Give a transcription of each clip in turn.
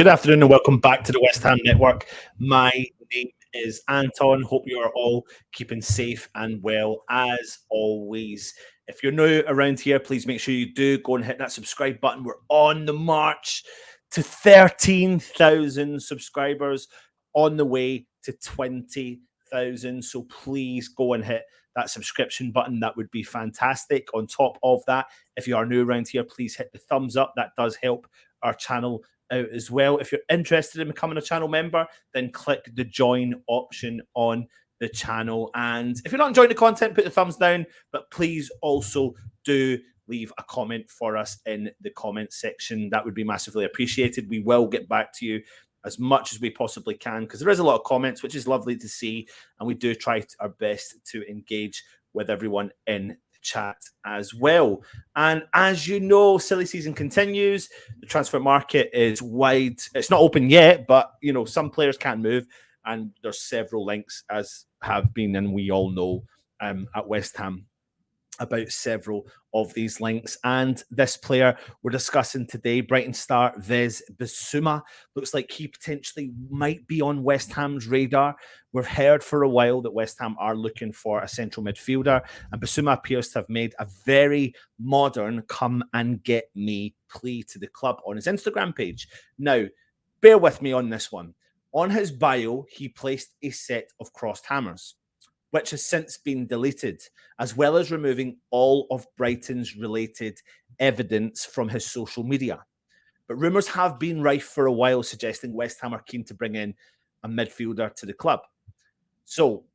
Good afternoon and welcome back to the West Ham Network. My name is Anton. Hope you are all keeping safe and well as always. If you're new around here, please make sure you do go and hit that subscribe button. We're on the march to 13,000 subscribers, on the way to 20,000. So please go and hit that subscription button. That would be fantastic. On top of that, if you are new around here, please hit the thumbs up. That does help our channel out as well. If you're interested in becoming a channel member, then click the join option on the channel. And if you're not enjoying the content, put the thumbs down, but please also do leave a comment for us in the comment section. That would be massively appreciated. We will get back to you as much as we possibly can because there is a lot of comments, which is lovely to see, and we do try our best to engage with everyone in chat as well. And as you know, silly season continues. The transfer market is wide. It's not open yet, but you know, some players can't move, and there's several links, as have been, and we all know at West Ham about several of these links. And this player we're discussing today, Brighton star Vez Bissouma, looks like he potentially might be on West Ham's radar. We've heard for a while that West Ham are looking for a central midfielder, and Bissouma appears to have made a very modern come and get me plea to the club on his Instagram page. Now, bear with me on this one. On his bio, he placed a set of crossed hammers, which has since been deleted, as well as removing all of Brighton's related evidence from his social media. But rumours have been rife for a while, suggesting West Ham are keen to bring in a midfielder to the club. So,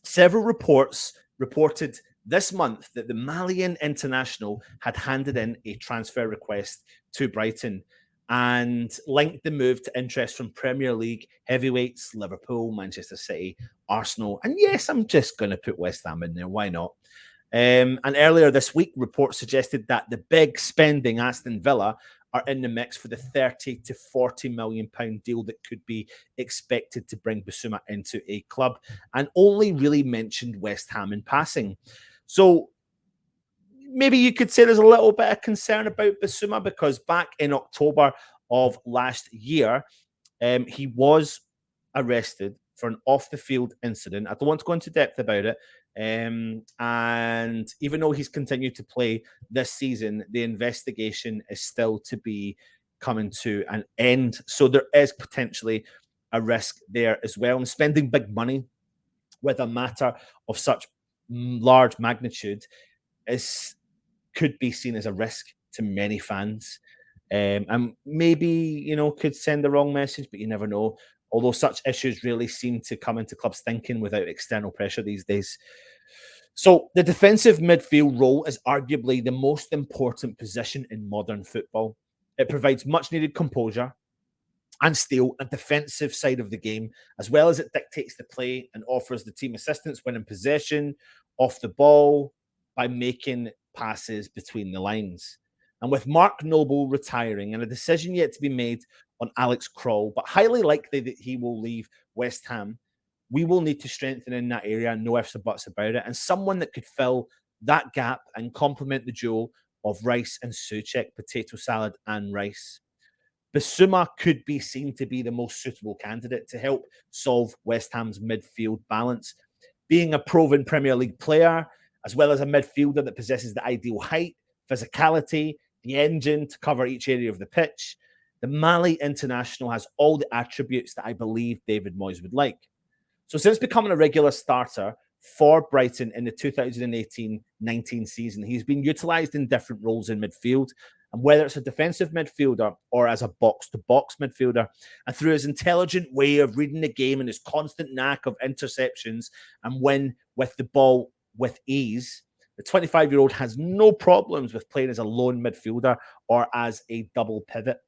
several reports reported this month that the Malian international had handed in a transfer request to Brighton and linked the move to interest from Premier League heavyweights, Liverpool, Manchester City, Arsenal, and yes, I'm just going to put West Ham in there. Why not? And earlier this week, reports suggested that the big spending Aston Villa are in the mix for the 30 to 40 million pound deal that could be expected to bring Bissouma into a club, and only really mentioned West Ham in passing. So maybe you could say there's a little bit of concern about Bissouma because back in October of last year, he was arrested for an off-the-field incident. I don't want to go into depth about it. And even though he's continued to play this season, the investigation is still to be coming to an end. So there is potentially a risk there as well. And spending big money with a matter of such large magnitude could be seen as a risk to many fans. And maybe, you know, could send the wrong message, but you never know. Although such issues really seem to come into clubs thinking without external pressure these days. So the defensive midfield role is arguably the most important position in modern football. It provides much needed composure and steel and defensive side of the game, as well as it dictates the play and offers the team assistance when in possession, off the ball, by making passes between the lines. And with Mark Noble retiring and a decision yet to be made on Alex Kroll, but highly likely that he will leave West Ham, we will need to strengthen in that area, no ifs or buts about it, and someone that could fill that gap and complement the duo of Rice and Souček, potato salad and rice. Bissouma could be seen to be the most suitable candidate to help solve West Ham's midfield balance. Being a proven Premier League player, as well as a midfielder that possesses the ideal height, physicality, the engine to cover each area of the pitch, the Mali international has all the attributes that I believe David Moyes would like. So since becoming a regular starter for Brighton in the 2018-19 season, he's been utilised in different roles in midfield, and whether it's a defensive midfielder or as a box-to-box midfielder, and through his intelligent way of reading the game and his constant knack of interceptions and win with the ball with ease, the 25-year-old has no problems with playing as a lone midfielder or as a double pivot.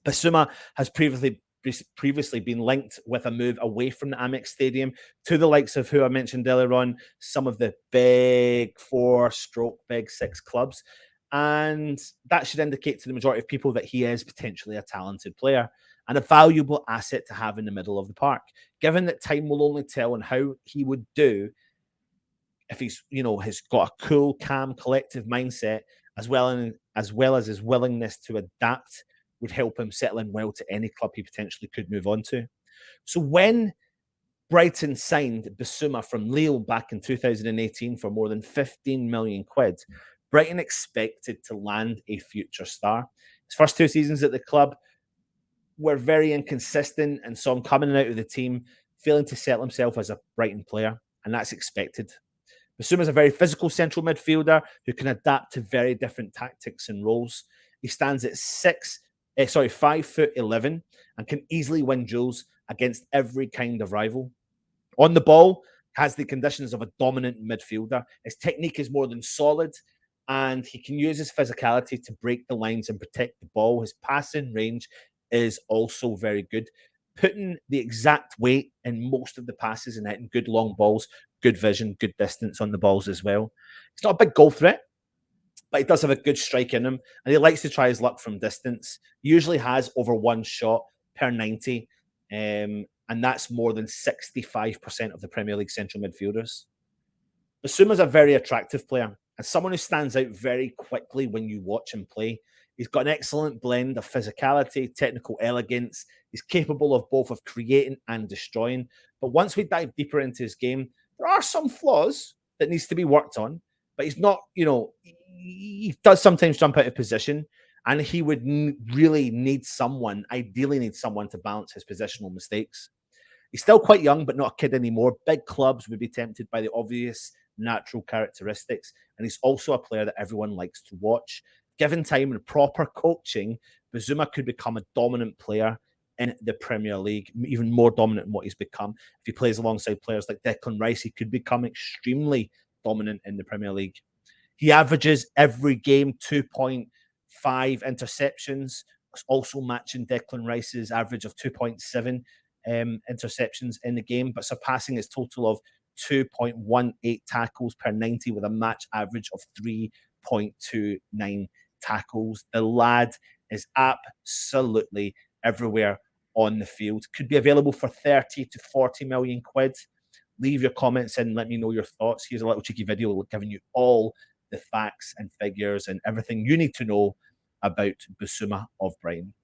Bissouma has previously been linked with a move away from the Amex Stadium to the likes of who I mentioned earlier on, some of the big 4/big 6 clubs. And that should indicate to the majority of people that he is potentially a talented player and a valuable asset to have in the middle of the park, given that time will only tell on how he would do if he's, you know, has got a cool, calm, collective mindset, as well as his willingness to adapt would help him settle in well to any club he potentially could move on to. So when Brighton signed Bissouma from Lille back in 2018 for more than 15 million quid, Brighton expected to land a future star. His first 2 seasons at the club were very inconsistent and saw him coming out of the team, failing to settle himself as a Brighton player, and that's expected. Bissouma is a very physical central midfielder who can adapt to very different tactics and roles. He stands at 5'11", and can easily win duels against every kind of rival. On the ball, has the conditions of a dominant midfielder. His technique is more than solid, and he can use his physicality to break the lines and protect the ball. His passing range is also very good, putting the exact weight in most of the passes and hitting good long balls, good vision, good distance on the balls as well. He's not a big goal threat, but he does have a good strike in him, and he likes to try his luck from distance. He usually has over one shot per 90, and that's more than 65% of the Premier League central midfielders. Bissouma's a very attractive player and someone who stands out very quickly when you watch him play. He's got an excellent blend of physicality, technical elegance. He's capable of both of creating and destroying. But once we dive deeper into his game, there are some flaws that needs to be worked on. But he's not, he does sometimes jump out of position, and he would really need someone, ideally need someone to balance his positional mistakes. He's still quite young, but not a kid anymore. Big clubs would be tempted by the obvious natural characteristics. And he's also a player that everyone likes to watch. Given time and proper coaching, Bissouma could become a dominant player in the Premier League, even more dominant than what he's become. If he plays alongside players like Declan Rice, he could become extremely dominant in the Premier League. He averages every game 2.5 interceptions, also matching Declan Rice's average of 2.7 interceptions in the game, but surpassing his total of 2.18 tackles per 90 with a match average of 3.29 tackles. The lad is absolutely everywhere on the field. Could be available for 30 to 40 million quid. Leave your comments in, let me know your thoughts. Here's a little cheeky video giving you all the facts and figures and everything you need to know about Bissouma of Brighton.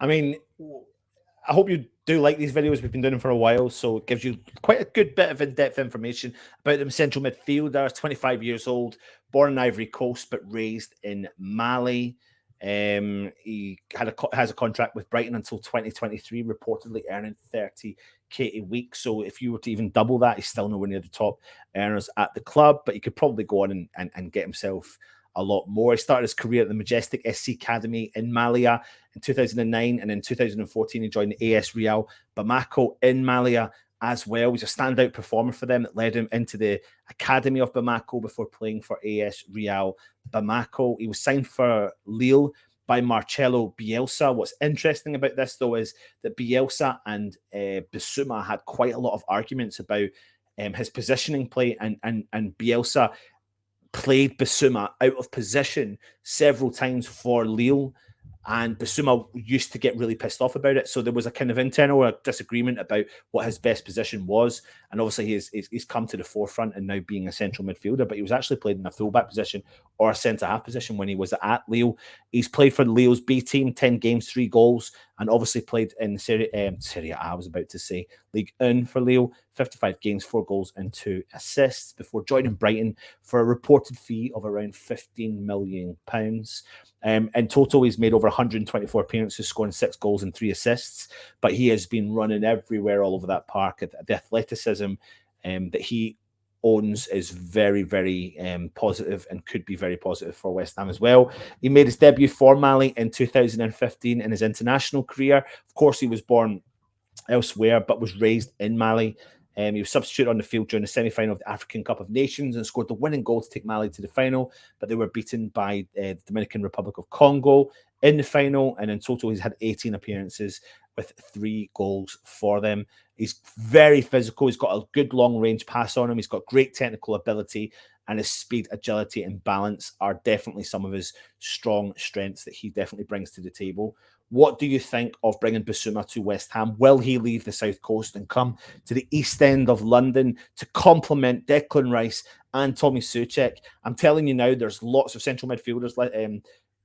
I mean, I hope you do like these videos. We've been doing them for a while, so it gives you quite a good bit of in-depth information about them. Central midfielder, 25 years old, born in Ivory Coast, but raised in Mali. He has a contract with Brighton until 2023, reportedly earning 30k a week. So if you were to even double that, he's still nowhere near the top earners at the club, but he could probably go on and get himself a lot more. He started his career at the Majestic SC Academy in Malia in 2009, and in 2014 he joined the AS Real Bamako in Malia as well. He's a standout performer for them that led him into the Academy of Bamako before playing for AS Real Bamako. He was signed for Lille by Marcelo Bielsa. What's interesting about this, though, is that Bielsa and Bissouma had quite a lot of arguments about his positioning play, and Bielsa played Bissouma out of position several times for Lille, and Bissouma used to get really pissed off about it. So there was a kind of internal disagreement about what his best position was. And obviously he's come to the forefront and now being a central midfielder, but he was actually played in a fullback position or a centre-half position when he was at Lille. He's played for Lille's B team, 10 games, 3 goals, and obviously played in Serie A, I was about to say, Ligue 1 for Lille, 55 games, 4 goals and 2 assists before joining Brighton for a reported fee of around £15 million. In total, he's made over 124 appearances, scoring 6 goals and 3 assists, but he has been running everywhere all over that park. The athleticism that he owns is very, very positive and could be very positive for West Ham as well. He made his debut for Mali in 2015 in his international career. Of course, he was born elsewhere, but was raised in Mali. He was substituted on the field during the semi-final of the African Cup of Nations and scored the winning goal to take Mali to the final, but they were beaten by the Dominican Republic of Congo in the final, and in total he's had 18 appearances with 3 goals for them. He's very physical. He's got a good long-range pass on him. He's got great technical ability, and his speed, agility, and balance are definitely some of his strong strengths that he definitely brings to the table. What do you think of bringing Bissouma to West Ham? Will he leave the South Coast and come to the East End of London to complement Declan Rice and Tommy Soucek? I'm telling you now, there's lots of central midfielders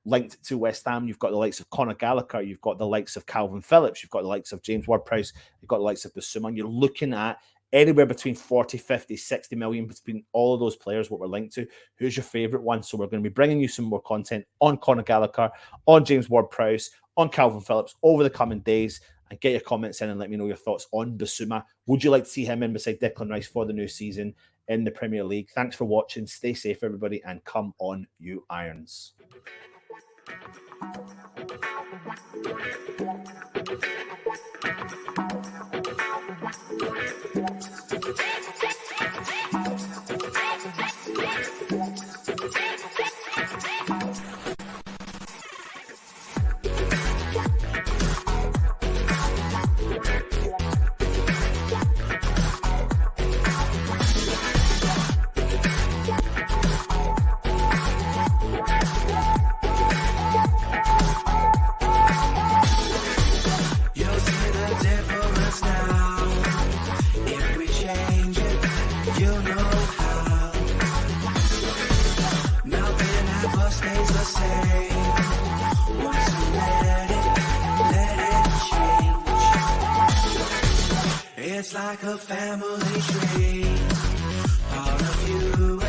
linked to West Ham. You've got the likes of Conor Gallagher, you've got the likes of Calvin Phillips, you've got the likes of James Ward-Prowse, you've got the likes of Bissouma, and you're looking at anywhere between 40, 50, 60 million between all of those players, what we're linked to. Who's your favourite one? So we're going to be bringing you some more content on Conor Gallagher, on James Ward-Prowse, on Calvin Phillips over the coming days, and get your comments in and let me know your thoughts on Bissouma. Would you like to see him in beside Declan Rice for the new season in the Premier League? Thanks for watching. Stay safe, everybody, and come on, you Irons. It's like a family tree, part of you